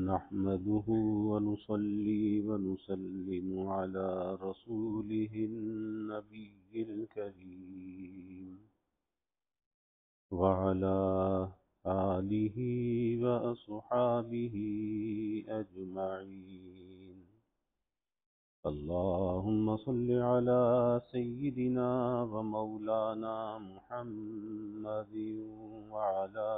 نحمده ونصلي ونسلم على رسوله النبي الكريم وعلى آله وأصحابه أجمعين. اللهم صل على سيدنا ومولانا محمد وعلى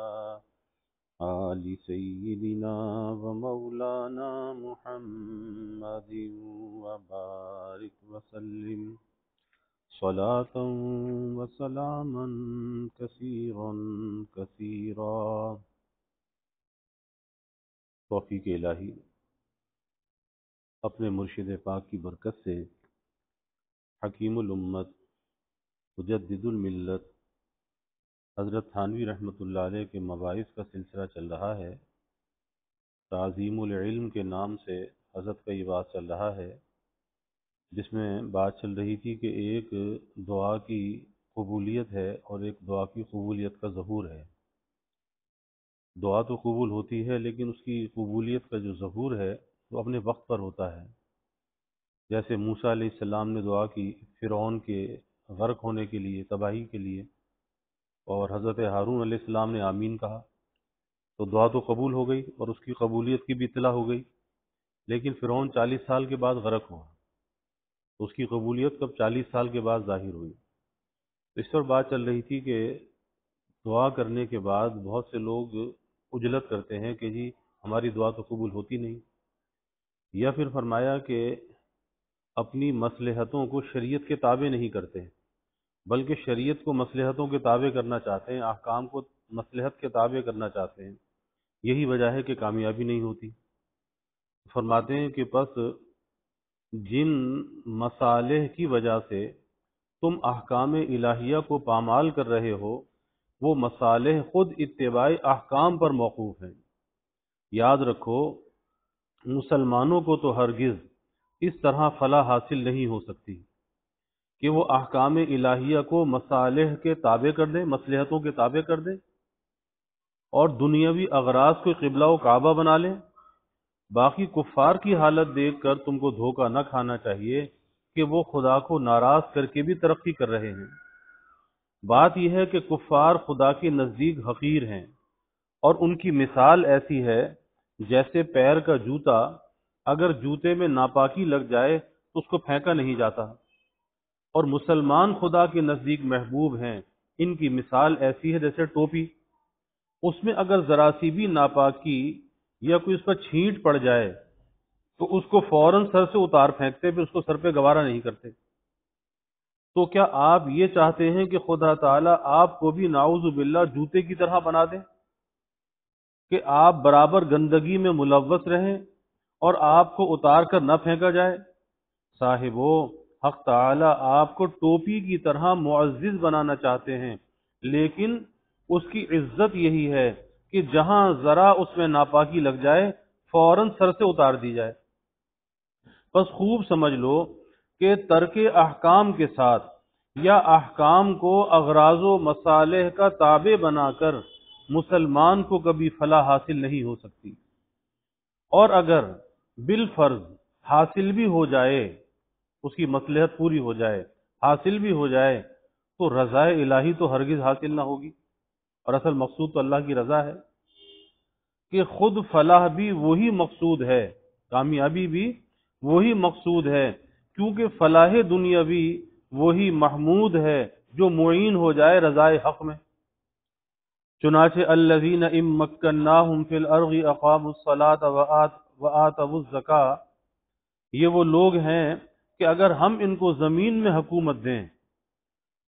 آل سيدنا ومولانا محمد وبارك وسلم صلاة وسلاما كثيرا كثيرا. توفیق الہی اپنے مرشد پاک کی برکت سے حکیم الامت مجدد الملت حضرت تھانوی رحمۃ اللہ علیہ کے مباحث کا سلسلہ چل رہا ہے. تعظیم العلم کے نام سے حضرت کا یہ بات چل رہا ہے، جس میں بات چل رہی تھی کہ ایک دعا کی قبولیت ہے اور ایک دعا کی قبولیت کا ظہور ہے. دعا تو قبول ہوتی ہے لیکن اس کی قبولیت کا جو ظہور ہے وہ اپنے وقت پر ہوتا ہے. جیسے موسیٰ علیہ السلام نے دعا کی فرعون کے غرق ہونے کے لیے، تباہی کے لیے، اور حضرت ہارون علیہ السلام نے آمین کہا تو دعا تو قبول ہو گئی اور اس کی قبولیت کی بھی اطلاع ہو گئی. لیکن فرعون 40 سال کے بعد غرق ہوا تو اس کی قبولیت کب 40 سال کے بعد ظاہر ہوئی. اس پر بات چل رہی تھی کہ دعا کرنے کے بعد بہت سے لوگ عجلت کرتے ہیں کہ جی ہماری دعا تو قبول ہوتی نہیں، یا پھر فرمایا کہ اپنی مصلحتوں کو شریعت کے تابع نہیں کرتے بلکہ شریعت کو مصلحتوں کے تابع کرنا چاہتے ہیں، احکام کو مصلحت کے تابع کرنا چاہتے ہیں. یہی وجہ ہے کہ کامیابی نہیں ہوتی. فرماتے ہیں کہ پس جن مصالح کی وجہ سے تم احکام الہیہ کو پامال کر رہے ہو وہ مصالح خود اتباع احکام پر موقوف ہیں. یاد رکھو مسلمانوں کو تو ہرگز اس طرح فلاح حاصل نہیں ہو سکتی کہ وہ احکام الہیہ کو مصالح کے تابع کر دیں، مصلحتوں کے تابع کر دیں اور دنیاوی اغراض کو قبلہ و کعبہ بنا لیں. باقی کفار کی حالت دیکھ کر تم کو دھوکہ نہ کھانا چاہیے کہ وہ خدا کو ناراض کر کے بھی ترقی کر رہے ہیں. بات یہ ہے کہ کفار خدا کے نزدیک حقیر ہیں اور ان کی مثال ایسی ہے جیسے پیر کا جوتا، اگر جوتے میں ناپاکی لگ جائے تو اس کو پھینکا نہیں جاتا. اور مسلمان خدا کے نزدیک محبوب ہیں، ان کی مثال ایسی ہے جیسے ٹوپی، اس میں اگر ذرا سی بھی ناپاکی یا کوئی اس پر چھینٹ پڑ جائے تو اس کو فوراً سر سے اتار پھینکتے، پھر اس کو سر پہ گوارا نہیں کرتے. تو کیا آپ یہ چاہتے ہیں کہ خدا تعالیٰ آپ کو بھی نعوذ باللہ جوتے کی طرح بنا دے کہ آپ برابر گندگی میں ملوث رہیں اور آپ کو اتار کر نہ پھینکا جائے؟ صاحبو، حق تعالیٰ آپ کو ٹوپی کی طرح معزز بنانا چاہتے ہیں، لیکن اس کی عزت یہی ہے کہ جہاں ذرا اس میں ناپاکی لگ جائے فوراً سر سے اتار دی جائے. بس خوب سمجھ لو کہ ترک احکام کے ساتھ یا احکام کو اغراض و مصالح کا تابع بنا کر مسلمان کو کبھی فلاح حاصل نہیں ہو سکتی. اور اگر بالفرض حاصل بھی ہو جائے، اس کی مصلحت پوری ہو جائے، حاصل بھی ہو جائے، تو رضا الہی تو ہرگز حاصل نہ ہوگی. اور اصل مقصود تو اللہ کی رضا ہے کہ خود فلاح بھی وہی مقصود ہے، کامیابی بھی وہی مقصود ہے، کیونکہ فلاح دنیاوی وہی محمود ہے جو معین ہو جائے رضا حق میں. چنانچہ الذین ان مکناہم فی الارض اقاموا الصلاۃ وآتوا الزکاۃ، یہ وہ لوگ ہیں کہ اگر ہم ان کو زمین میں حکومت دیں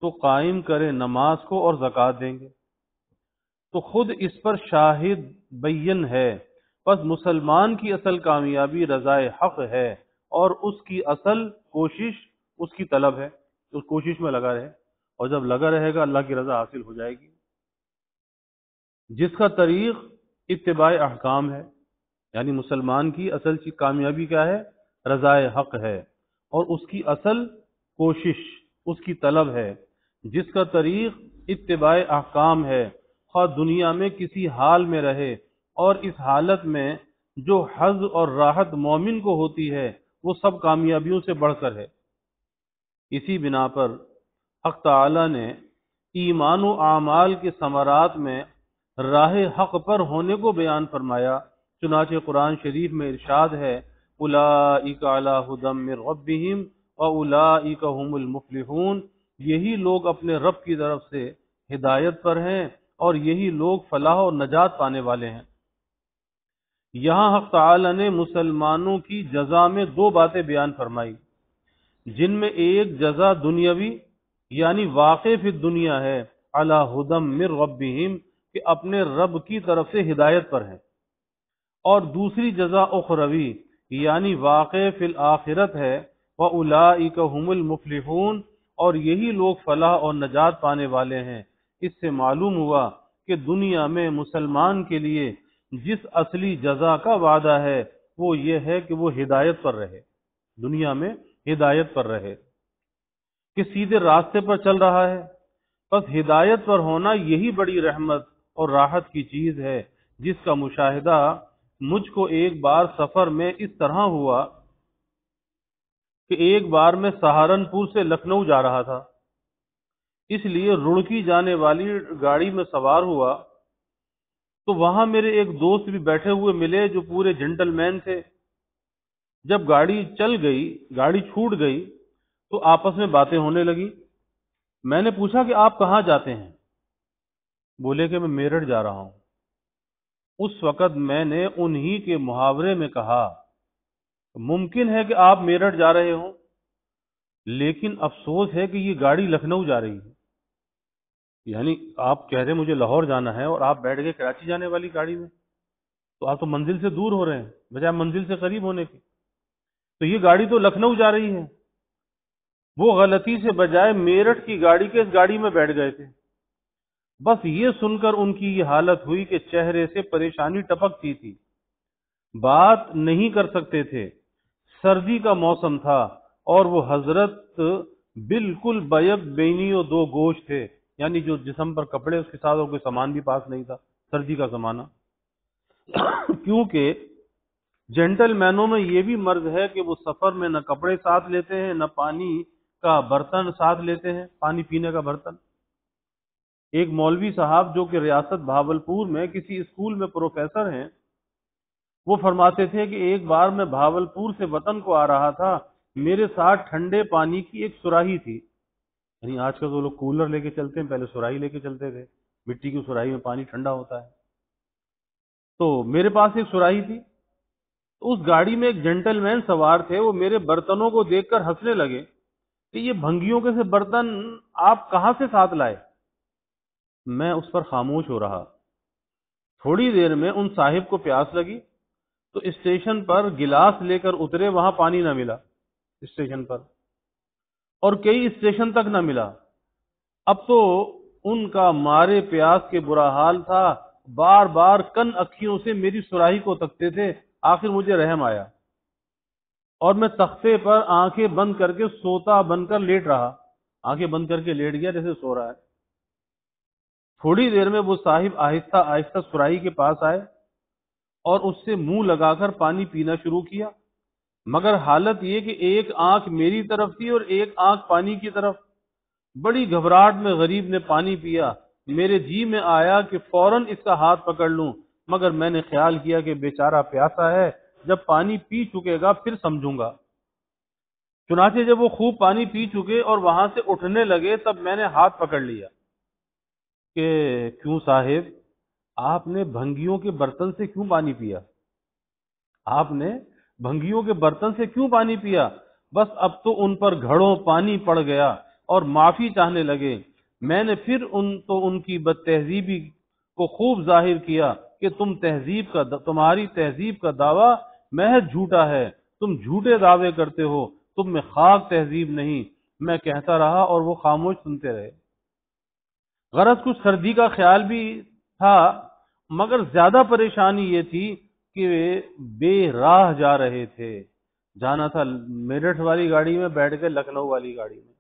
تو قائم کریں نماز کو اور زکوٰۃ دیں گے. تو خود اس پر شاہد بین ہے. پس مسلمان کی اصل کامیابی رضا حق ہے اور اس کی اصل کوشش اس کی طلب ہے، اس کوشش میں لگا رہے، اور جب لگا رہے گا اللہ کی رضا حاصل ہو جائے گی. جس کا طریق اتباع احکام ہے، یعنی مسلمان کی اصل کامیابی کیا ہے؟ رضا حق ہے، اور اس کی اصل کوشش اس کی طلب ہے. جس کا طریق اتباع احکام ہے، خواہ دنیا میں کسی حال میں رہے اور اس حالت میں جو حظ اور راحت مومن کو ہوتی ہے وہ سب کامیابیوں سے بڑھ کر ہے۔ اسی بنا پر حق تعالی نے ایمان و اعمال کے ثمرات میں راہ حق پر ہونے کو بیان فرمایا۔ چنانچہ قرآن شریف میں ارشاد ہے اولئک علی ھدی من ربہم واولئک ھم المفلحون، یہی لوگ اپنے رب کی طرف سے ہدایت پر ہیں اور یہی لوگ فلاح و نجات پانے والے ہیں۔ یہاں حق تعالی نے مسلمانوں کی جزا میں دو باتیں بیان فرمائی، جن میں ایک جزا دنیاوی یعنی واقع فی الدنیا ہے علی ھدی من ربہم کہ اپنے رب کی طرف سے ہدایت پر ہیں، اور دوسری جزا اخروی یعنی واقع فی الآخرت ہے وَأُولَئِكَ هُمُ الْمُفْلِحُونَ، اور یہی لوگ فلاح اور نجات پانے والے ہیں۔ اس سے معلوم ہوا کہ دنیا میں مسلمان کے لیے جس اصلی جزا کا وعدہ ہے وہ یہ ہے کہ وہ ہدایت پر رہے، دنیا میں ہدایت پر رہے، کہ سیدھے راستے پر چل رہا ہے۔ بس ہدایت پر ہونا یہی بڑی رحمت اور راحت کی چیز ہے، جس کا مشاہدہ مجھ کو ایک بار سفر میں اس طرح ہوا کہ ایک بار میں سہارنپور سے لکھنؤ جا رہا تھا، اس لیے رڑکی جانے والی گاڑی میں سوار ہوا تو وہاں میرے ایک دوست بھی بیٹھے ہوئے ملے جو پورے جنٹل مین تھے۔ جب گاڑی چل گئی، گاڑی چھوٹ گئی تو آپس میں باتیں ہونے لگی۔ میں نے پوچھا کہ آپ کہاں جاتے ہیں؟ بولے کہ میں میرٹھ جا رہا ہوں۔ اس وقت میں نے انہی کے محاورے میں کہا ممکن ہے کہ آپ میرٹھ جا رہے ہوں، لیکن افسوس ہے کہ یہ گاڑی لکھنؤ جا رہی ہے۔ یعنی آپ کہہ رہے مجھے لاہور جانا ہے اور آپ بیٹھ گئے کراچی جانے والی گاڑی میں، تو آپ تو منزل سے دور ہو رہے ہیں بجائے منزل سے قریب ہونے کے۔ تو یہ گاڑی تو لکھنؤ جا رہی ہے۔ وہ غلطی سے بجائے میرٹھ کی گاڑی کے اس گاڑی میں بیٹھ گئے تھے۔ بس یہ سن کر ان کی یہ حالت ہوئی کہ چہرے سے پریشانی ٹپکتی تھی، بات نہیں کر سکتے تھے۔ سردی کا موسم تھا اور وہ حضرت بالکل بیک بینی و دو گوش تھے، یعنی جو جسم پر کپڑے اس کے ساتھ اور کوئی سامان بھی پاس نہیں تھا، سردی کا زمانہ۔ کیونکہ جینٹل مینوں میں یہ بھی مرض ہے کہ وہ سفر میں نہ کپڑے ساتھ لیتے ہیں نہ پانی کا برتن ساتھ لیتے ہیں، پانی پینے کا برتن۔ ایک مولوی صاحب جو کہ ریاست بھاولپور میں کسی اسکول میں پروفیسر ہیں، وہ فرماتے تھے کہ ایک بار میں بھاولپور سے وطن کو آ رہا تھا، میرے ساتھ ٹھنڈے پانی کی ایک سراہی تھی۔ یعنی آج کل تو لوگ کولر لے کے چلتے ہیں، پہلے سراہی لے کے چلتے تھے، مٹی کی سراہی میں پانی ٹھنڈا ہوتا ہے۔ تو میرے پاس ایک سراہی تھی، تو اس گاڑی میں ایک جنٹل مین سوار تھے، وہ میرے برتنوں کو دیکھ کر ہنسنے لگے کہ یہ بھنگیوں کے سے برتن آپ کہاں سے ساتھ لائے؟ میں اس پر خاموش ہو رہا۔ تھوڑی دیر میں ان صاحب کو پیاس لگی تو اسٹیشن پر گلاس لے کر اترے، وہاں پانی نہ ملا اسٹیشن پر، اور کئی اسٹیشن تک نہ ملا۔ اب تو ان کا مارے پیاس کے برا حال تھا، بار بار کن اکھیوں سے میری سراہی کو تکتے تھے۔ آخر مجھے رحم آیا اور میں تختے پر آنکھیں بند کر کے سوتا بن کر لیٹ رہا، آنکھیں بند کر کے لیٹ گیا جیسے سو رہا ہے۔ تھوڑی دیر میں وہ صاحب آہستہ آہستہ سراہی کے پاس آئے اور اس سے منہ لگا کر پانی پینا شروع کیا، مگر حالت یہ کہ ایک آنکھ میری طرف تھی اور ایک آنکھ پانی کی طرف۔ بڑی گھبراہٹ میں غریب نے پانی پیا۔ میرے جی میں آیا کہ فوراً اس کا ہاتھ پکڑ لوں، مگر میں نے خیال کیا کہ بیچارہ پیاسا ہے، جب پانی پی چکے گا پھر سمجھوں گا۔ چنانچہ جب وہ خوب پانی پی چکے اور وہاں سے اٹھنے لگے تب میں نے ہاتھ پکڑ لیا کہ کیوں صاحب، آپ نے بھنگیوں کے برتن سے کیوں پانی پیا؟ آپ نے بھنگیوں کے برتن سے کیوں پانی پیا؟ بس اب تو ان پر گھڑوں پانی پڑ گیا اور معافی چاہنے لگے۔ میں نے پھر ان کی بد تہذیبی کو خوب ظاہر کیا کہ تمہاری تہذیب کا دعویٰ محض جھوٹا ہے، تم جھوٹے دعوے کرتے ہو، تم میں خاک تہذیب نہیں۔ میں کہتا رہا اور وہ خاموش سنتے رہے۔ غرض کچھ سردی کا خیال بھی تھا، مگر زیادہ پریشانی یہ تھی کہ بے راہ جا رہے تھے۔ جانا تھا میرٹھ والی گاڑی میں، بیٹھ کے لکھنؤ والی گاڑی میں۔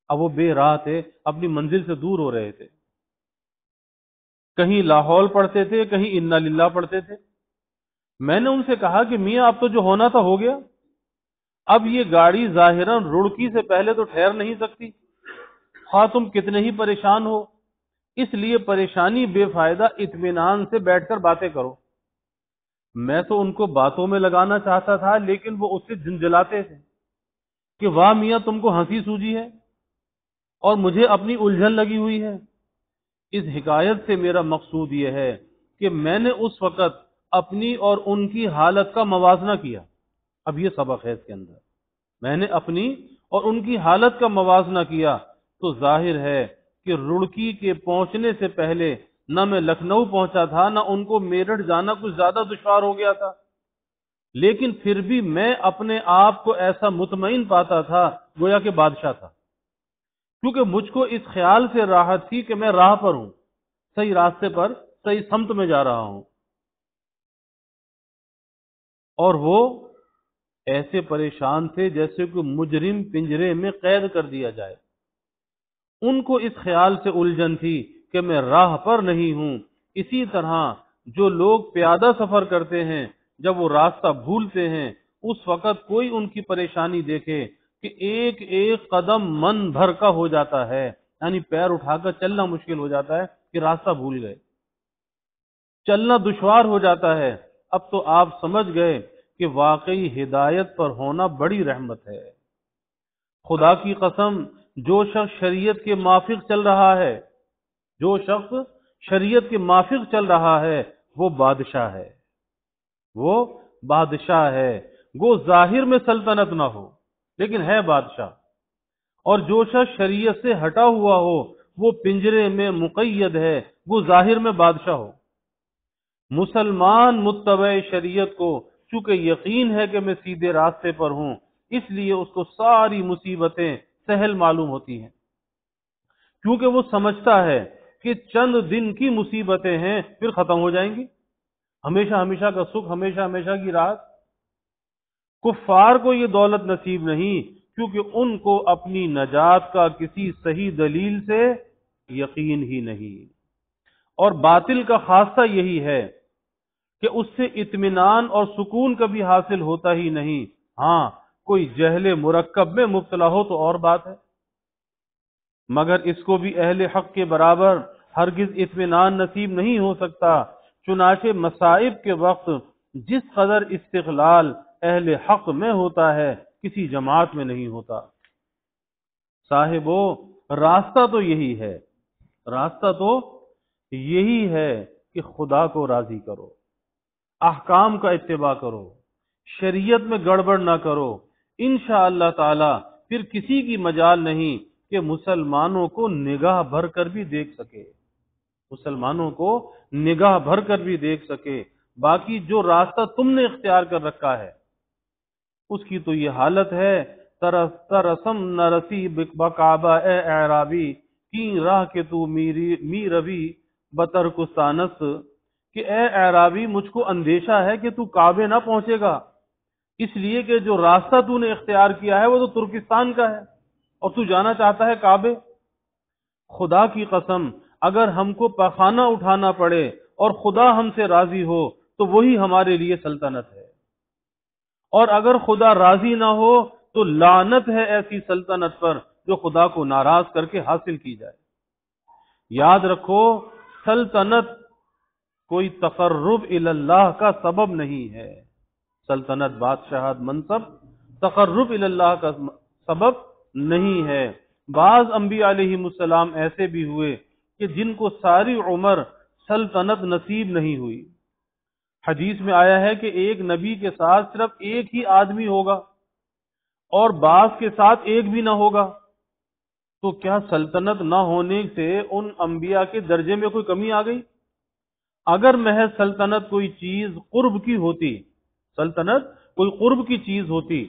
اب وہ بے راہ تھے، اپنی منزل سے دور ہو رہے تھے۔ کہیں لاحول پڑھتے تھے، کہیں انا للہ پڑھتے تھے، میں نے ان سے کہا کہ میاں اب تو جو ہونا تھا ہو گیا، اب یہ گاڑی ظاہراً رڑکی سے پہلے تو ٹھہر نہیں سکتی، خواہ تم کتنے ہی پریشان ہو، اس لیے پریشانی بے فائدہ اطمینان سے بیٹھ کر باتیں کرو۔ میں تو ان کو باتوں میں لگانا چاہتا تھا، لیکن وہ اس سے جھنجھلاتے تھے کہ واہ میاں تم کو ہنسی سوجی ہے اور مجھے اپنی الجھن لگی ہوئی ہے۔ اس حکایت سے میرا مقصود یہ ہے کہ میں نے اس وقت اپنی اور ان کی حالت کا موازنہ کیا۔ اب یہ سبق ہے اس کے اندر، میں نے اپنی اور ان کی حالت کا موازنہ کیا تو ظاہر ہے کہ رڑکی کے پہنچنے سے پہلے نہ میں لکھنؤ پہنچا تھا، نہ ان کو میرٹھ جانا کچھ زیادہ دشوار ہو گیا تھا، لیکن پھر بھی میں اپنے آپ کو ایسا مطمئن پاتا تھا گویا کہ بادشاہ تھا، کیونکہ مجھ کو اس خیال سے راحت تھی کہ میں راہ پر ہوں، صحیح راستے پر، صحیح سمت میں جا رہا ہوں۔ اور وہ ایسے پریشان تھے جیسے کوئی مجرم پنجرے میں قید کر دیا جائے۔ ان کو اس خیال سے الجھن تھی کہ میں راہ پر نہیں ہوں۔ اسی طرح جو لوگ پیادہ سفر کرتے ہیں، جب وہ راستہ بھولتے ہیں، اس وقت کوئی ان کی پریشانی دیکھے کہ ایک ایک قدم من بھر کا ہو جاتا ہے، یعنی پیر اٹھا کر چلنا مشکل ہو جاتا ہے کہ راستہ بھول گئے، چلنا دشوار ہو جاتا ہے۔ اب تو آپ سمجھ گئے کہ واقعی ہدایت پر ہونا بڑی رحمت ہے۔ خدا کی قسم، جو شخص شریعت کے موافق چل رہا ہے، جو شخص شریعت کے موافق چل رہا ہے، وہ بادشاہ ہے، وہ بادشاہ ہے۔ وہ ظاہر میں سلطنت نہ ہو لیکن ہے بادشاہ، اور جو شخص شریعت سے ہٹا ہوا ہو وہ پنجرے میں مقید ہے، وہ ظاہر میں بادشاہ ہو۔ مسلمان متبع شریعت کو چونکہ یقین ہے کہ میں سیدھے راستے پر ہوں، اس لیے اس کو ساری مصیبتیں سہل معلوم ہوتی ہیں، کیونکہ وہ سمجھتا ہے کہ چند دن کی مصیبتیں ہیں، پھر ختم ہو جائیں گی، ہمیشہ ہمیشہ کا سکھ، ہمیشہ ہمیشہ کی راحت۔ کفار کو یہ دولت نصیب نہیں، کیونکہ ان کو اپنی نجات کا کسی صحیح دلیل سے یقین ہی نہیں۔ اور باطل کا خاصہ یہی ہے کہ اس سے اطمینان اور سکون کبھی حاصل ہوتا ہی نہیں۔ ہاں، کوئی جہل مرکب میں مبتلا ہو تو اور بات ہے، مگر اس کو بھی اہل حق کے برابر ہرگز اطمینان نصیب نہیں ہو سکتا۔ چنانچہ مصائب کے وقت جس قدر استقلال اہل حق میں ہوتا ہے، کسی جماعت میں نہیں ہوتا۔ صاحبو، راستہ تو یہی ہے، راستہ تو یہی ہے کہ خدا کو راضی کرو، احکام کا اتباع کرو، شریعت میں گڑبڑ نہ کرو، انشاءاللہ تعالی پھر کسی کی مجال نہیں کہ مسلمانوں کو نگاہ بھر کر بھی دیکھ سکے، مسلمانوں کو نگاہ بھر کر بھی دیکھ سکے۔ باقی جو راستہ تم نے اختیار کر رکھا ہے اس کی تو یہ حالت ہے، ترسم نہ رسی بکعبہ اے اعرابی، کی راہ کے تو می روی بتر کستانس، کہ اے اعرابی مجھ کو اندیشہ ہے کہ تو کعبے نہ پہنچے گا، اس لیے کہ جو راستہ تو نے اختیار کیا ہے وہ تو ترکستان کا ہے اور تو جانا چاہتا ہے کعبے۔ خدا کی قسم، اگر ہم کو پخانہ اٹھانا پڑے اور خدا ہم سے راضی ہو تو وہی ہمارے لیے سلطنت ہے، اور اگر خدا راضی نہ ہو تو لعنت ہے ایسی سلطنت پر جو خدا کو ناراض کر کے حاصل کی جائے۔ یاد رکھو، سلطنت کوئی تقرب اللہ کا سبب نہیں ہے، سلطنت، بادشاہت، منصب تقرب اللہ کا سبب نہیں ہے۔ بعض انبیاء علیہ السلام ایسے بھی ہوئے کہ جن کو ساری عمر سلطنت نصیب نہیں ہوئی۔ حدیث میں آیا ہے کہ ایک نبی کے ساتھ صرف ایک ہی آدمی ہوگا اور بعض کے ساتھ ایک بھی نہ ہوگا، تو کیا سلطنت نہ ہونے سے ان انبیاء کے درجے میں کوئی کمی آ گئی؟ اگر محض سلطنت کوئی چیز قرب کی ہوتی، سلطنت کوئی قرب کی چیز ہوتی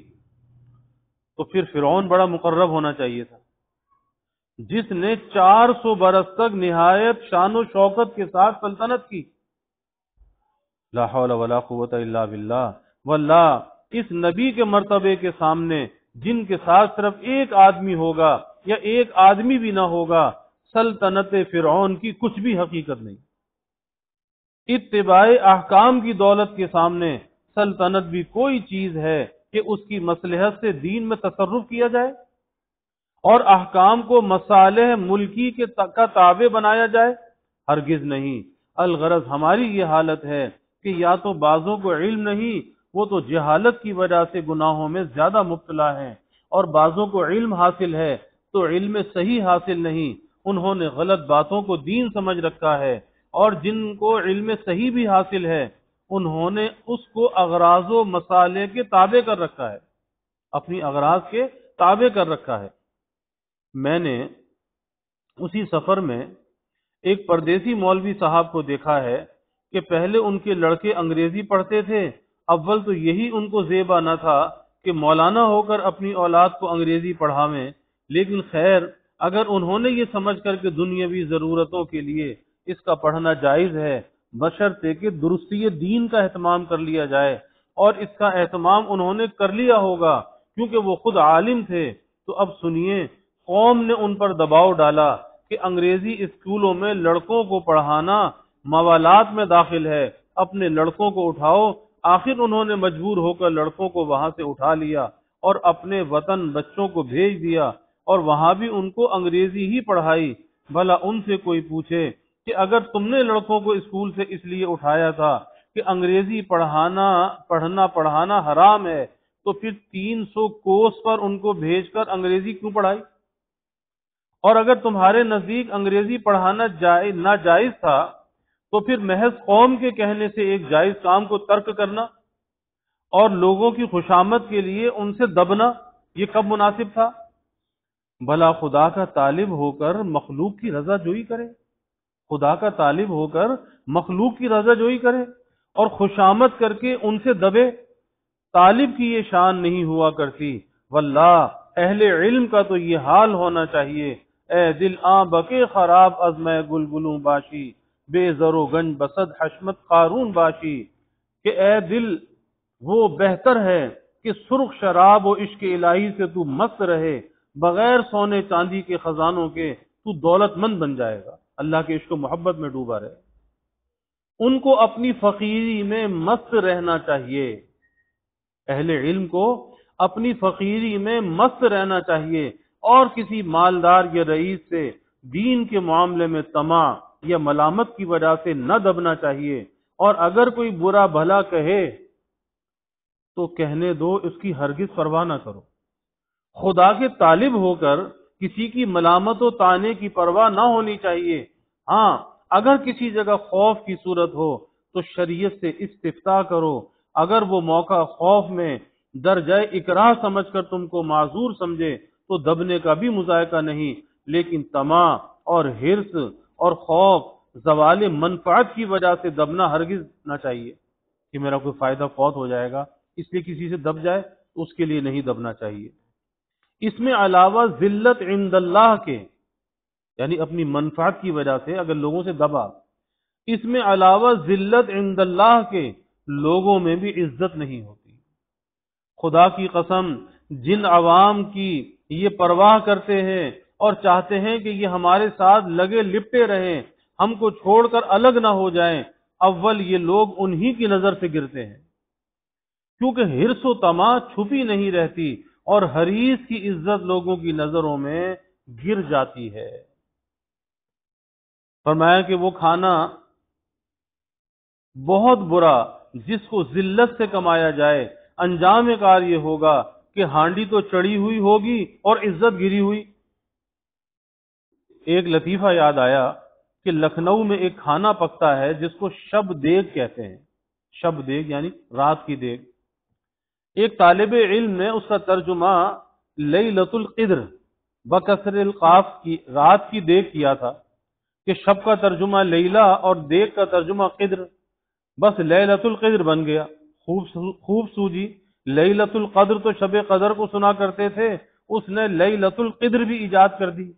تو پھر فرعون بڑا مقرب ہونا چاہیے تھا، جس نے 400 برس تک نہایت شان و شوکت کے ساتھ سلطنت کی۔ لا حول ولا قوت الا باللہ۔ واللہ اس نبی کے مرتبے کے سامنے جن کے ساتھ صرف ایک آدمی ہوگا یا ایک آدمی بھی نہ ہوگا، سلطنت فرعون کی کچھ بھی حقیقت نہیں۔ اتباع احکام کی دولت کے سامنے سلطنت بھی کوئی چیز ہے کہ اس کی مصلحت سے دین میں تصرف کیا جائے اور احکام کو مصالح ملکی کا تابع بنایا جائے؟ ہرگز نہیں۔ الغرض ہماری یہ حالت ہے کہ یا تو بعضوں کو علم نہیں، وہ تو جہالت کی وجہ سے گناہوں میں زیادہ مبتلا ہیں، اور بعضوں کو علم حاصل ہے تو علم صحیح حاصل نہیں، انہوں نے غلط باتوں کو دین سمجھ رکھا ہے، اور جن کو علم صحیح بھی حاصل ہے انہوں نے اس کو اغراض و مصالح کے تابع کر رکھا ہے، اپنی اغراض کے تابع کر رکھا ہے۔ میں نے اسی سفر میں ایک پردیسی مولوی صاحب کو دیکھا ہے کہ پہلے ان کے لڑکے انگریزی پڑھتے تھے، اول تو یہی ان کو زیبا نہ تھا کہ مولانا ہو کر اپنی اولاد کو انگریزی پڑھاویں، لیکن خیر اگر انہوں نے یہ سمجھ کر کہ دنیاوی ضرورتوں کے لیے اس کا پڑھنا جائز ہے، بشرطے کہ درستی دین کا اہتمام کر لیا جائے، اور اس کا اہتمام انہوں نے کر لیا ہوگا کیونکہ وہ خود عالم تھے، تو اب سنیے، قوم نے ان پر دباؤ ڈالا کہ انگریزی اسکولوں میں لڑکوں کو پڑھانا موالات میں داخل ہے، اپنے لڑکوں کو اٹھاؤ۔ آخر انہوں نے مجبور ہو کر لڑکوں کو وہاں سے اٹھا لیا اور اپنے وطن بچوں کو بھیج دیا، اور وہاں بھی ان کو انگریزی ہی پڑھائی۔ بھلا ان سے کوئی پوچھے کہ اگر تم نے لڑکوں کو اسکول سے اس لیے اٹھایا تھا کہ انگریزی پڑھانا حرام ہے، تو پھر 300 کوس پر ان کو بھیج کر انگریزی کیوں پڑھائی؟ اور اگر تمہارے نزدیک انگریزی پڑھانا ناجائز تھا تو پھر محض قوم کے کہنے سے ایک جائز کام کو ترک کرنا اور لوگوں کی خوشامد کے لیے ان سے دبنا، یہ کب مناسب تھا؟ بھلا خدا کا طالب ہو کر مخلوق کی رضا جوئی کرے، خدا کا طالب ہو کر مخلوق کی رضا جوئی کرے اور خوشامد کر کے ان سے دبے؟ طالب کی یہ شان نہیں ہوا کرتی۔ واللہ اہل علم کا تو یہ حال ہونا چاہیے، اے دل آں بکے خراب از میں گلگلوں باشی، بے زر و گنج بسد حشمت قارون باشی، کہ اے دل وہ بہتر ہے کہ سرخ شراب و عشق الہی سے تو مست رہے، بغیر سونے چاندی کے خزانوں کے تو دولت مند بن جائے گا، اللہ کے عشق و محبت میں ڈوبا رہے۔ ان کو اپنی فقیری میں مست رہنا چاہیے، اہل علم کو اپنی فقیری میں مست رہنا چاہیے، اور کسی مالدار یا رئیس سے دین کے معاملے میں طمع یا ملامت کی وجہ سے نہ دبنا چاہیے، اور اگر کوئی برا بھلا کہے تو کہنے دو، اس کی ہرگز پرواہ نہ کرو۔ خدا کے طالب ہو کر کسی کی ملامت و طعنے کی پرواہ نہ ہونی چاہیے۔ ہاں اگر کسی جگہ خوف کی صورت ہو تو شریعت سے استفتاء کرو، اگر وہ موقع خوف میں درجہ اکراہ سمجھ کر تم کو معذور سمجھے تو دبنے کا بھی مذائقہ نہیں، لیکن طمع اور حرص اور خوف زوال منفعت کی وجہ سے دبنا ہرگز نہ چاہیے کہ میرا کوئی فائدہ فوت ہو جائے گا اس لیے کسی سے دب جائے، تو اس کے لیے نہیں دبنا چاہیے۔ اس میں علاوہ ذلت عند اللہ کے، یعنی اپنی منفعت کی وجہ سے اگر لوگوں سے دبا، اس میں علاوہ ذلت عند اللہ کے لوگوں میں بھی عزت نہیں ہوتی۔ خدا کی قسم، جن عوام کی یہ پرواہ کرتے ہیں اور چاہتے ہیں کہ یہ ہمارے ساتھ لگے لپٹے رہیں، ہم کو چھوڑ کر الگ نہ ہو جائیں، اول یہ لوگ انہی کی نظر سے گرتے ہیں، کیونکہ حرص و طمع چھپی نہیں رہتی اور حریص کی عزت لوگوں کی نظروں میں گر جاتی ہے۔ فرمایا کہ وہ کھانا بہت برا جس کو ذلت سے کمایا جائے، انجام کار یہ ہوگا کہ ہانڈی تو چڑھی ہوئی ہوگی اور عزت گری ہوئی۔ ایک لطیفہ یاد آیا کہ لکھنؤ میں ایک کھانا پکتا ہے جس کو شب دیگ کہتے ہیں، شب دیگ یعنی رات کی دیگ۔ ایک طالب علم نے اس کا ترجمہ لیلۃ القدر بکسر القاف کی رات کی دیگ کیا تھا، کہ شب کا ترجمہ لیلہ اور دیگ کا ترجمہ قدر، بس لیلۃ القدر بن گیا۔ خوب سوجی، لیلۃ القدر تو شب قدر کو سنا کرتے تھے، اس نے لیلۃ القدر بھی ایجاد کر دی۔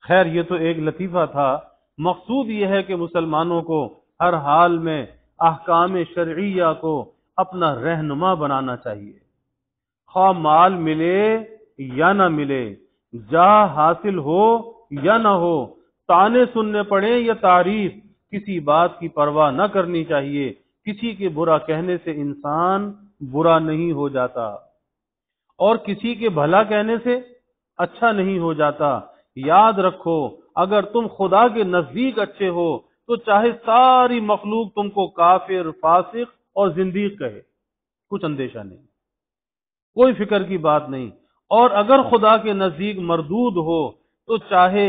خیر یہ تو ایک لطیفہ تھا، مقصود یہ ہے کہ مسلمانوں کو ہر حال میں احکام شرعیہ کو اپنا رہنما بنانا چاہیے، خواہ مال ملے یا نہ ملے، جاہ حاصل ہو یا نہ ہو، طعنے سننے پڑے یا تعریف، کسی بات کی پرواہ نہ کرنی چاہیے. کسی کے برا کہنے سے انسان برا نہیں ہو جاتا اور کسی کے بھلا کہنے سے اچھا نہیں ہو جاتا. یاد رکھو اگر تم خدا کے نزدیک اچھے ہو تو چاہے ساری مخلوق تم کو کافر، فاسق اور زندیق کہے، کچھ اندیشہ نہیں، کوئی فکر کی بات نہیں. اور اگر خدا کے نزدیک مردود ہو تو چاہے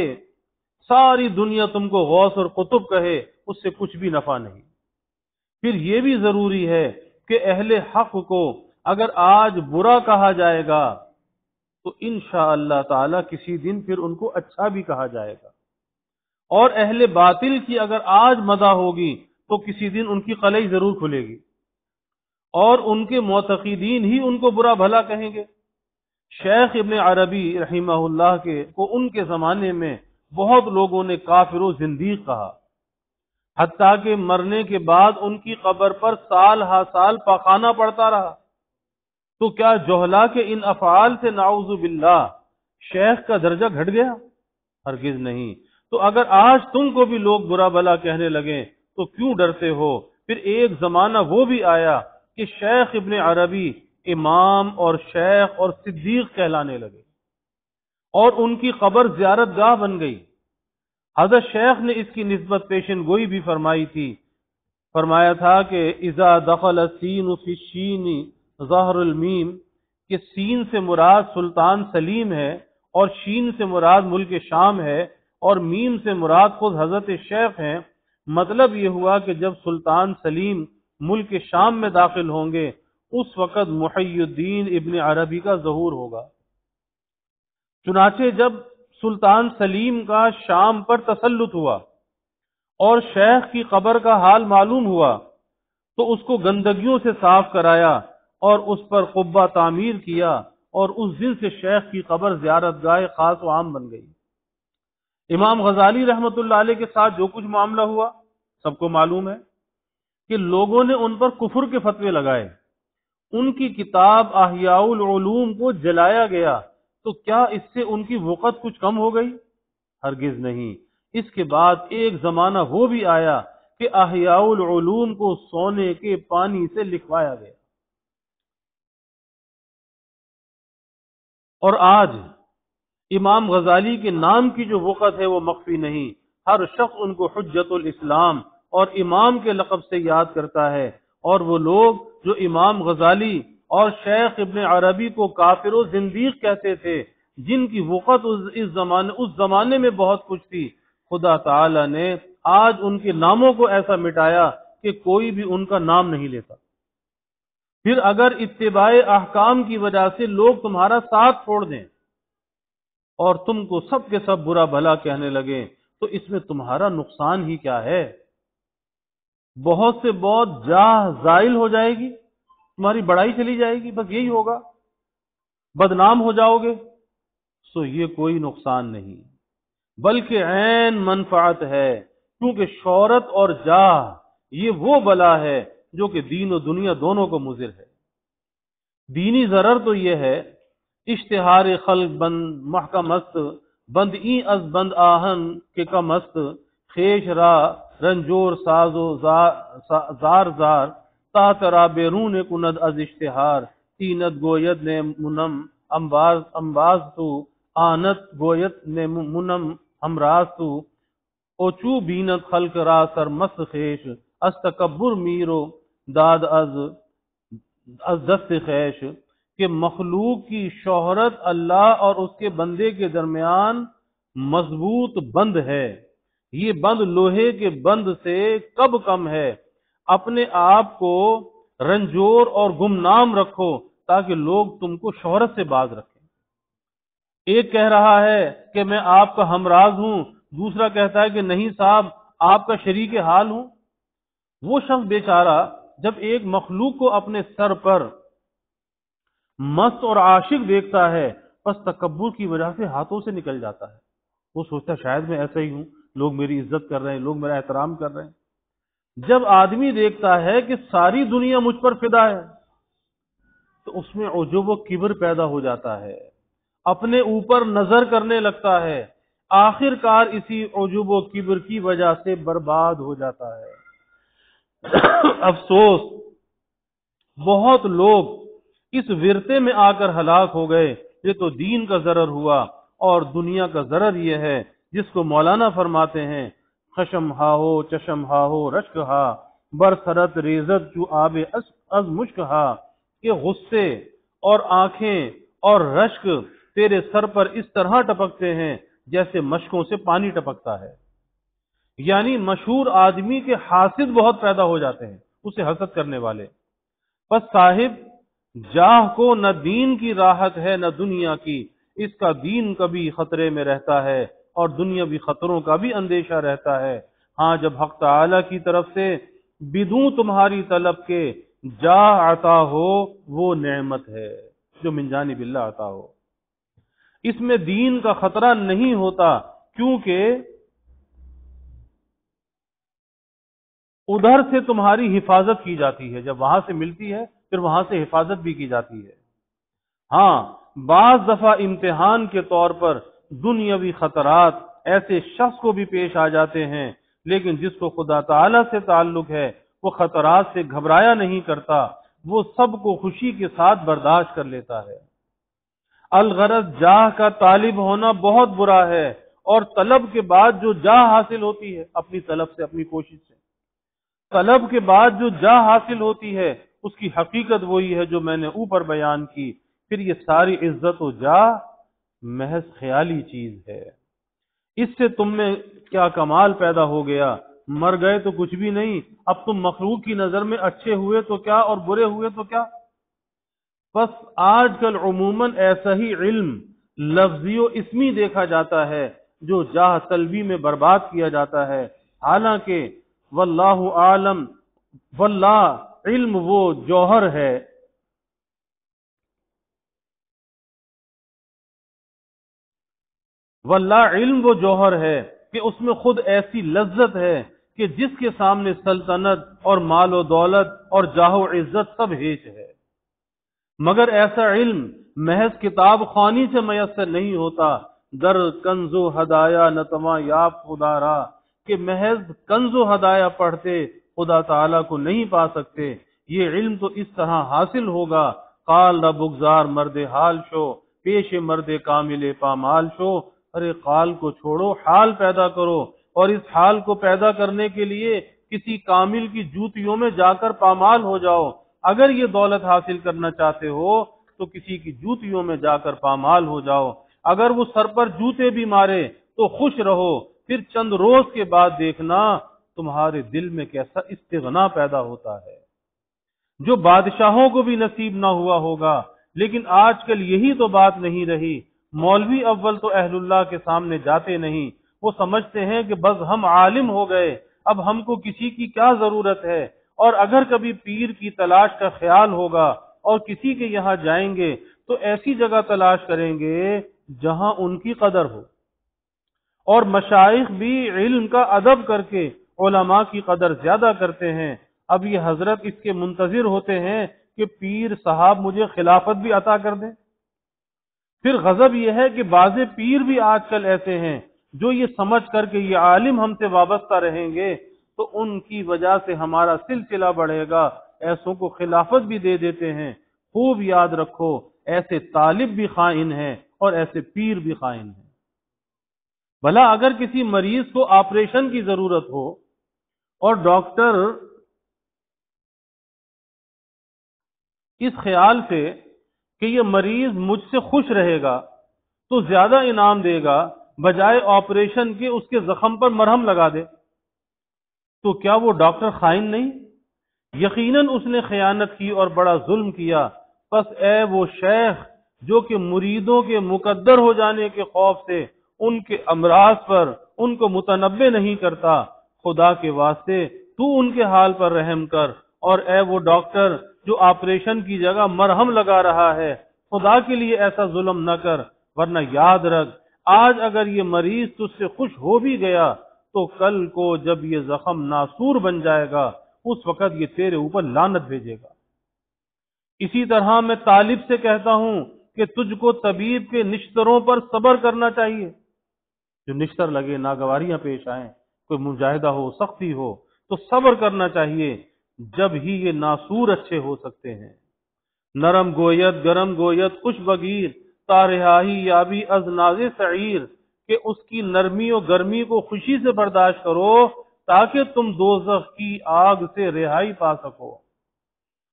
ساری دنیا تم کو غوث اور قطب کہے، اس سے کچھ بھی نفع نہیں. پھر یہ بھی ضروری ہے کہ اہل حق کو اگر آج برا کہا جائے گا تو انشاءاللہ تعالی کسی دن پھر ان کو اچھا بھی کہا جائے گا، اور اہل باطل کی اگر آج مدح ہوگی تو کسی دن ان کی قلعی ضرور کھلے گی اور ان کے معتقدین ہی ان کو برا بھلا کہیں گے. شیخ ابن عربی رحمہ اللہ کو ان کے زمانے میں بہت لوگوں نے کافر و زندیق کہا، حتیٰ کہ مرنے کے بعد ان کی قبر پر سال ہا سال پخانا پڑتا رہا. تو کیا جہلا کے ان افعال سے نعوذ باللہ شیخ کا درجہ گھٹ گیا؟ ہرگز نہیں. تو اگر آج تم کو بھی لوگ برا بھلا کہنے لگیں تو کیوں ڈرتے ہو؟ پھر ایک زمانہ وہ بھی آیا کہ شیخ ابن عربی امام اور شیخ اور صدیق کہلانے لگے اور ان کی قبر زیارت گاہ بن گئی. حضرت شیخ نے اس کی نسبت پیشن گوئی بھی فرمائی تھی، فرمایا تھا کہ اذا دخل السین فی الشین ظہر المیم، کہ سین سے مراد سلطان سلیم ہے اور شین سے مراد ملک شام ہے اور میم سے مراد خود حضرت شیخ ہیں. مطلب یہ ہوا کہ جب سلطان سلیم ملک شام میں داخل ہوں گے اس وقت محی الدین ابن عربی کا ظہور ہوگا. چنانچہ جب سلطان سلیم کا شام پر تسلط ہوا اور شیخ کی قبر کا حال معلوم ہوا تو اس کو گندگیوں سے صاف کرایا اور اس پر قبہ تعمیر کیا، اور اس دن سے شیخ کی قبر زیارت گاہ خاص و عام بن گئی. امام غزالی رحمت اللہ علیہ کے ساتھ جو کچھ معاملہ ہوا سب کو معلوم ہے کہ لوگوں نے ان پر کفر کے فتوے لگائے، ان کی کتاب احیاء العلوم کو جلایا گیا. تو کیا اس سے ان کی وقت کچھ کم ہو گئی؟ ہرگز نہیں. اس کے بعد ایک زمانہ وہ بھی آیا کہ احیاء العلوم کو سونے کے پانی سے لکھوایا گیا، اور آج امام غزالی کے نام کی جو وقت ہے وہ مخفی نہیں. ہر شخص ان کو حجت الاسلام اور امام کے لقب سے یاد کرتا ہے، اور وہ لوگ جو امام غزالی اور شیخ ابن عربی کو کافر و زندیق کہتے تھے، جن کی وقت اس زمانے میں بہت کچھ تھی، خدا تعالی نے آج ان کے ناموں کو ایسا مٹایا کہ کوئی بھی ان کا نام نہیں لیتا. پھر اگر اتباع احکام کی وجہ سے لوگ تمہارا ساتھ چھوڑ دیں اور تم کو سب کے سب برا بھلا کہنے لگے تو اس میں تمہارا نقصان ہی کیا ہے؟ بہت سے بہت جاہ زائل ہو جائے گی، تمہاری بڑائی چلی جائے گی، بس یہی ہوگا، بدنام ہو جاؤ گے. سو یہ کوئی نقصان نہیں بلکہ عین منفعت ہے، کیونکہ شہرت اور جاہ یہ وہ بلا ہے جو کہ دین و دنیا دونوں کو مضر ہے. دینی ضرر تو یہ ہے اشتہار خلق بند محکم است، بند این از بند آہن کے کم است، خیش را رنجور ساز و زار زار تا ترا بیرون کند از اشتہار، تینت گوید نے منم امباز تو آنت گوید نے منم ہمراز تو، اوچو بینت خلق را سر مست خیش، از تکبر میرو داد از دست خیش. کہ مخلوق کی شہرت اللہ اور اس کے بندے کے درمیان مضبوط بند ہے، یہ بند لوہے کے بند سے کب کم ہے. اپنے آپ کو رنجور اور گمنام رکھو تاکہ لوگ تم کو شہرت سے باز رکھیں. ایک کہہ رہا ہے کہ میں آپ کا ہمراز ہوں، دوسرا کہتا ہے کہ نہیں صاحب آپ کا شریک حال ہوں. وہ شخص بیچارہ جب ایک مخلوق کو اپنے سر پر مست اور عاشق دیکھتا ہے بس تکبر کی وجہ سے ہاتھوں سے نکل جاتا ہے. وہ سوچتا ہے شاید میں ایسا ہی ہوں، لوگ میری عزت کر رہے ہیں، لوگ میرا احترام کر رہے ہیں. جب آدمی دیکھتا ہے کہ ساری دنیا مجھ پر فدا ہے تو اس میں عجب و کبر پیدا ہو جاتا ہے، اپنے اوپر نظر کرنے لگتا ہے، آخر کار اسی عجب و کبر کی وجہ سے برباد ہو جاتا ہے۔ افسوس، بہت لوگ اس ورطے میں آ کر ہلاک ہو گئے۔ یہ تو دین کا ضرر ہوا، اور دنیا کا ضرر یہ ہے جس کو مولانا فرماتے ہیں: خشم ہا ہو چشم ہا ہو رشک ہا، برسرت ریزت جو آب از مشک ہا، کہ غصے اور آنکھیں اور رشک تیرے سر پر اس طرح ٹپکتے ہیں جیسے مشکوں سے پانی ٹپکتا ہے۔ یعنی مشہور آدمی کے حاسد بہت پیدا ہو جاتے ہیں، اسے حسد کرنے والے۔ پس صاحب، جاہ کو نہ دین کی راحت ہے نہ دنیا کی، اس کا دین کبھی خطرے میں رہتا ہے اور دنیاوی خطروں کا بھی اندیشہ رہتا ہے۔ ہاں، جب حق تعالی کی طرف سے بدوں تمہاری طلب کے جاہ عطا ہو، وہ نعمت ہے جو من جانب اللہ عطا ہو۔ اس میں دین کا خطرہ نہیں ہوتا، کیونکہ ادھر سے تمہاری حفاظت کی جاتی ہے، جب وہاں سے ملتی ہے پھر وہاں سے حفاظت بھی کی جاتی ہے۔ ہاں، بعض دفعہ امتحان کے طور پر دنیاوی خطرات ایسے شخص کو بھی پیش آ جاتے ہیں، لیکن جس کو خدا تعالی سے تعلق ہے وہ خطرات سے گھبرایا نہیں کرتا، وہ سب کو خوشی کے ساتھ برداشت کر لیتا ہے۔ الغرض، جاہ کا طالب ہونا بہت برا ہے، اور طلب کے بعد جو جاہ حاصل ہوتی ہے اپنی طلب سے، اپنی کوشش سے، طلب کے بعد جو جاہ حاصل ہوتی ہے اس کی حقیقت وہی ہے جو میں نے اوپر بیان کی۔ پھر یہ ساری عزت و جاہ محض خیالی چیز ہے۔ اس سے تم میں کیا کمال پیدا ہو گیا؟ مر گئے تو کچھ بھی نہیں، اب تم مخلوق کی نظر میں اچھے ہوئے تو کیا اور برے ہوئے تو کیا؟ بس آج کل عموماً ایسا ہی علم لفظی و اسمی دیکھا جاتا ہے جو جاہ طلبی میں برباد کیا جاتا ہے، حالانکہ واللہ عالم، واللہ علم وہ جوہر ہے، واللہ علم وہ جوہر ہے کہ اس میں خود ایسی لذت ہے کہ جس کے سامنے سلطنت اور مال و دولت اور جاہ و عزت سب ہیچ ہے۔ مگر ایسا علم محض کتاب خوانی سے میسر نہیں ہوتا، در کنز و ہدایا نتما یاب خدا را، کہ محض کنز و ہدایا پڑھتے خدا تعالیٰ کو نہیں پا سکتے۔ یہ علم تو اس طرح حاصل ہوگا: قال را بگزار مرد حال شو، پیش مرد کامل پامال شو۔ ارے قال کو چھوڑو، حال پیدا کرو، اور اس حال کو پیدا کرنے کے لیے کسی کامل کی جوتیوں میں جا کر پامال ہو جاؤ۔ اگر یہ دولت حاصل کرنا چاہتے ہو تو کسی کی جوتیوں میں جا کر پامال ہو جاؤ۔ اگر وہ سر پر جوتے بھی مارے تو خوش رہو، پھر چند روز کے بعد دیکھنا تمہارے دل میں کیسا استغنا پیدا ہوتا ہے، جو بادشاہوں کو بھی نصیب نہ ہوا ہوگا۔ لیکن آج کل یہی تو بات نہیں رہی۔ مولوی اول تو اہل اللہ کے سامنے جاتے نہیں، وہ سمجھتے ہیں کہ بس ہم عالم ہو گئے، اب ہم کو کسی کی کیا ضرورت ہے، اور اگر کبھی پیر کی تلاش کا خیال ہوگا اور کسی کے یہاں جائیں گے تو ایسی جگہ تلاش کریں گے جہاں ان کی قدر ہو، اور مشائخ بھی علم کا ادب کر کے علماء کی قدر زیادہ کرتے ہیں۔ اب یہ حضرت اس کے منتظر ہوتے ہیں کہ پیر صاحب مجھے خلافت بھی عطا کر دیں۔ پھر غضب یہ ہے کہ بعض پیر بھی آج کل ایسے ہیں جو یہ سمجھ کر کہ یہ عالم ہم سے وابستہ رہیں گے تو ان کی وجہ سے ہمارا سلسلہ بڑھے گا، ایسوں کو خلافت بھی دے دیتے ہیں۔ خوب یاد رکھو، ایسے طالب بھی خائن ہیں اور ایسے پیر بھی خائن ہیں۔ بھلا اگر کسی مریض کو آپریشن کی ضرورت ہو اور ڈاکٹر اس خیال سے کہ یہ مریض مجھ سے خوش رہے گا تو زیادہ انعام دے گا، بجائے آپریشن کے اس کے زخم پر مرہم لگا دے، تو کیا وہ ڈاکٹر خائن نہیں؟ یقیناً اس نے خیانت کی اور بڑا ظلم کیا۔ پس اے وہ شیخ جو کہ مریدوں کے مقدر ہو جانے کے خوف سے ان کے امراض پر ان کو متنبع نہیں کرتا، خدا کے واسطے تو ان کے حال پر رحم کر۔ اور اے وہ ڈاکٹر جو آپریشن کی جگہ مرہم لگا رہا ہے، خدا کے لیے ایسا ظلم نہ کر، ورنہ یاد رکھ آج اگر یہ مریض تجھ سے خوش ہو بھی گیا تو کل کو جب یہ زخم ناسور بن جائے گا اس وقت یہ تیرے اوپر لعنت بھیجے گا۔ اسی طرح میں طالب سے کہتا ہوں کہ تجھ کو طبیب کے نشتروں پر صبر کرنا چاہیے۔ جو نشتر لگے، ناگواریاں پیش آئیں، کوئی مجاہدہ ہو، سختی ہو، تو صبر کرنا چاہیے، جب ہی یہ ناسور اچھے ہو سکتے ہیں۔ نرم گویت گرم گویت خوش بگیر، تارہاہی یابی از ناز سعیر، کہ اس کی نرمی و گرمی کو خوشی سے برداشت کرو تاکہ تم دوزخ کی آگ سے رہائی پا سکو۔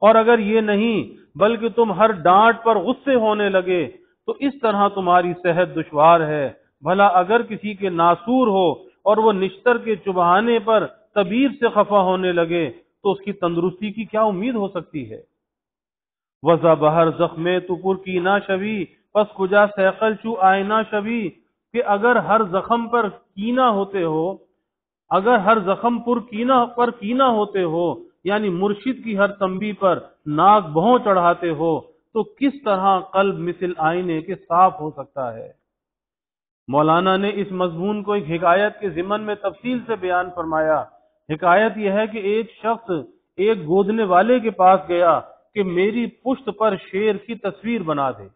اور اگر یہ نہیں بلکہ تم ہر ڈانٹ پر غصے ہونے لگے تو اس طرح تمہاری صحت دشوار ہے۔ بھلا اگر کسی کے ناسور ہو اور وہ نشتر کے چبھانے پر طبیب سے خفا ہونے لگے تو اس کی تندرستی کی کیا امید ہو سکتی ہے؟ وزا بہر زخمے تو پر کینا شوی، پس کجا سیقل چو آئینہ شوی، کہ اگر ہر زخم پر کینا ہوتے ہو، اگر ہر زخم پر کینا ہوتے ہو، یعنی مرشد کی ہر تنبیہ پر ناک بہوں چڑھاتے ہو، تو کس طرح قلب مثل آئینے کے صاف ہو سکتا ہے؟ مولانا نے اس مضمون کو ایک حکایت کے ضمن میں تفصیل سے بیان فرمایا۔ حکایت یہ ہے کہ ایک شخص ایک گودنے والے کے پاس گیا کہ میری پشت پر شیر کی تصویر بنا دے۔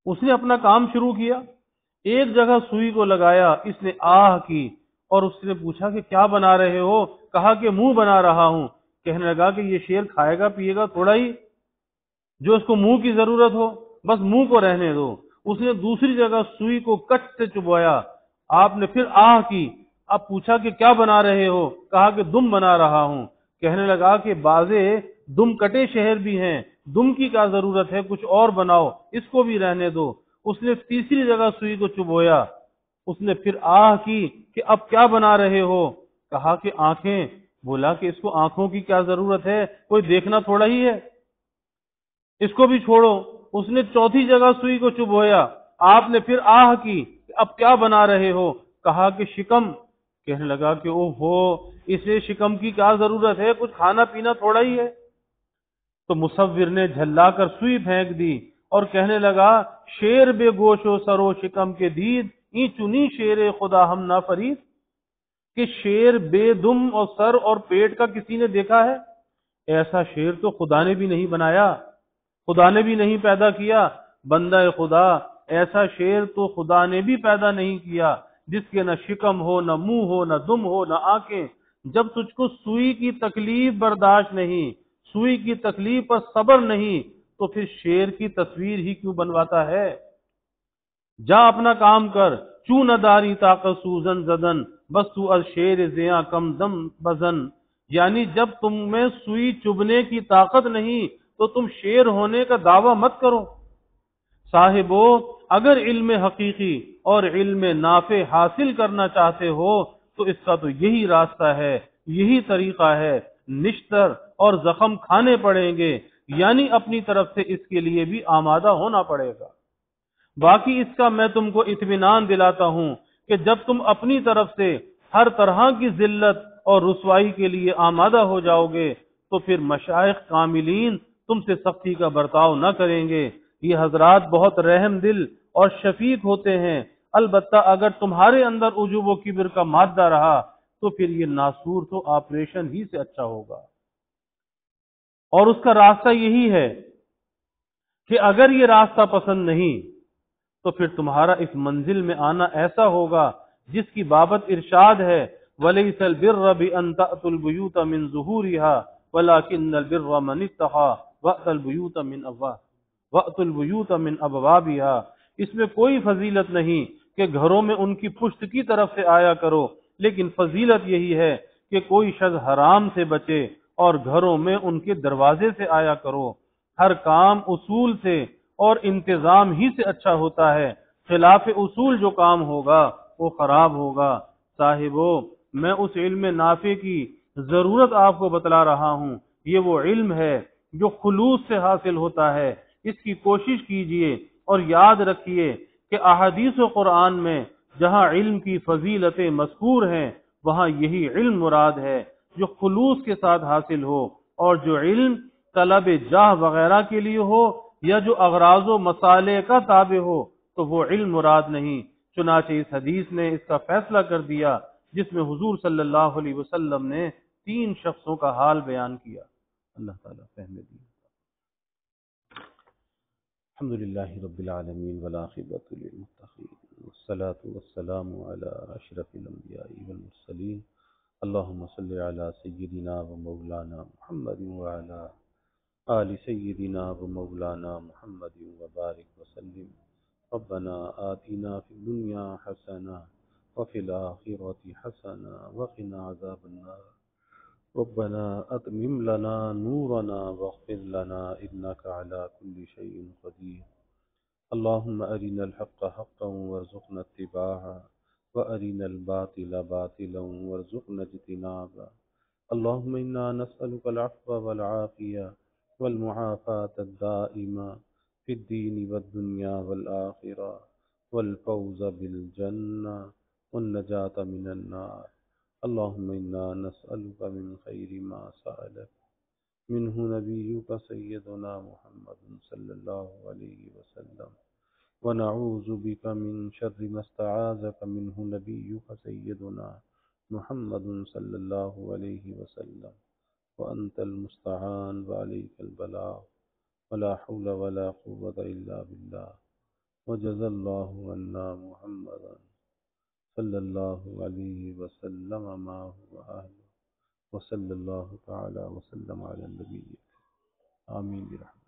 اس نے اپنا کام شروع کیا، ایک جگہ سوئی کو لگایا، اس نے آہ کی اور اس نے پوچھا کہ کیا بنا رہے ہو؟ کہا کہ منہ بنا رہا ہوں۔ کہنے لگا کہ یہ شیر کھائے گا پیے گا تھوڑا ہی، جو اس کو منہ کی ضرورت ہو بس منہ کو رہنے دو۔ اس نے دوسری جگہ سوئی کو کٹ سے چبویا، آپ نے پھر آہ کی، اب پوچھا کہ کیا بنا رہے ہو؟ کہا کہ دم بنا رہا ہوں۔ کہنے لگا کہ بازے دم کٹے شہر بھی ہیں، دم کی کیا ضرورت ہے، کچھ اور بناؤ، اس کو بھی رہنے دو۔ اس نے تیسری جگہ سوئی کو چبویا، اس نے پھر آہ کی کہ اب کیا بنا رہے ہو؟ کہا کہ آنکھیں۔ بولا کہ اس کو آنکھوں کی کیا ضرورت ہے، کوئی دیکھنا تھوڑا ہی ہے، اس کو بھی چھوڑو۔ اس نے چوتھی جگہ سوئی کو چبویا، آپ نے پھر آہ کی کہ اب کیا بنا رہے ہو؟ کہا کہ شکم۔ کہنے لگا کہ اوہ ہو، اسے شکم کی کیا ضرورت ہے، کچھ کھانا پینا تھوڑا ہی ہے۔ تو مصور نے جھلا کر سوئی پھینک دی اور کہنے لگا شیر بے گوش و سر و شکم کے دید، این چنی شیر خدا ہم نہ فرید، کہ شیر بے دم اور سر اور پیٹ کا کسی نے دیکھا ہے؟ ایسا شیر تو خدا نے بھی نہیں بنایا، خدا نے بھی نہیں پیدا کیا۔ بندہ خدا، ایسا شیر تو خدا نے بھی پیدا نہیں کیا جس کے نہ شکم ہو، نہ منہ ہو، نہ دم ہو، نہ آنکھیں۔ جب تجھ کو سوئی کی تکلیف برداشت نہیں، سوئی کی تکلیف پر صبر نہیں، تو پھر شیر کی تصویر ہی کیوں بنواتا ہے؟ جا اپنا کام کر، چوں نہ داری طاقت سوزن زدن، بس تو از شیر زیاں کم دم بزن، یعنی جب تم میں سوئی چبھنے کی طاقت نہیں تو تم شیر ہونے کا دعویٰ مت کرو۔ صاحبو، اگر علم حقیقی اور علم نافع حاصل کرنا چاہتے ہو تو اس کا تو یہی راستہ ہے، یہی طریقہ ہے، نشتر اور زخم کھانے پڑیں گے، یعنی اپنی طرف سے اس کے لیے بھی آمادہ ہونا پڑے گا۔ باقی اس کا میں تم کو اطمینان دلاتا ہوں کہ جب تم اپنی طرف سے ہر طرح کی ذلت اور رسوائی کے لیے آمادہ ہو جاؤ گے تو پھر مشائخ کاملین تم سے سختی کا برتاؤ نہ کریں گے۔ یہ حضرات بہت رحم دل اور شفیق ہوتے ہیں، البتہ اگر تمہارے اندر عجب و کبر کا مادہ رہا تو پھر یہ ناسور تو آپریشن ہی سے اچھا ہوگا۔ اور اس کا راستہ یہی ہے کہ اگر یہ راستہ پسند نہیں تو پھر تمہارا اس منزل میں آنا ایسا ہوگا جس کی بابت ارشاد ہے وَلَيْسَ الْبِرَّ بِأَن تَأْتُوا الْبُيُوتَ مِن ظُهُورِهَا وَلَكِنَّ الْبِرَّ مَنِ اتَّقَىٰ وَأْتَى الْبُيُوتَ مِنْ أَبْوَابِهَا۔ اس میں کوئی فضیلت نہیں کہ گھروں میں ان کی پشت کی طرف سے آیا کرو، لیکن فضیلت یہی ہے کہ کوئی شخص حرام سے بچے اور گھروں میں ان کے دروازے سے آیا کرو۔ ہر کام اصول سے اور انتظام ہی سے اچھا ہوتا ہے، خلاف اصول جو کام ہوگا وہ خراب ہوگا۔ صاحبو، میں اس علم نافع کی ضرورت آپ کو بتلا رہا ہوں، یہ وہ علم ہے جو خلوص سے حاصل ہوتا ہے، اس کی کوشش کیجئے اور یاد رکھیے کہ احادیث و قرآن میں جہاں علم کی فضیلتیں مذکور ہیں وہاں یہی علم مراد ہے جو خلوص کے ساتھ حاصل ہو، اور جو علم طلب جاہ وغیرہ کے لیے ہو یا جو اغراض و مصالح کا تابع ہو تو وہ علم مراد نہیں۔ چنانچہ اس حدیث نے اس کا فیصلہ کر دیا جس میں حضور صلی اللہ علیہ وسلم نے 3 شخصوں کا حال بیان کیا۔ اللہ تعالیٰ فہم دی۔ الحمدللہ رب العالمین والعاقبۃ للمتقین۔ الصلاة والسلام على أشرف الأنبياء والمرسلين اللهم صل على سيدنا ومولانا محمد وعلى آل سيدنا ومولانا محمد وبارك وسلم ربنا آتنا في الدنيا حسنة وفي الآخرة حسنة وقنا عذاب النار ربنا أتمم لنا نورنا واغفر لنا إنك على كل شيء قدير اللهم أرنا الحق حقا وارزقنا اتباعه وأرنا الباطل باطلا وارزقنا اجتنابه اللهم إنا نسألك العفو والعافية والمعافاة الدائمة في الدين والدنيا والآخرة والفوز بالجنة والنجاة من النار اللهم إنا نسألك من خير ما سألك منه نبيك سيدنا محمد صلى الله عليه وسلم ونعوذ بك من شر ما استعاذك منه نبيك سيدنا محمد صلى الله عليه وسلم وأنت المستعان وعليك البلاغ ولا حول ولا قوة إلا بالله وجزى الله عنا محمدا صلى الله عليه وسلم ما هو أهله وصلى الله تعالى وسلم على النبي آمين برحمته.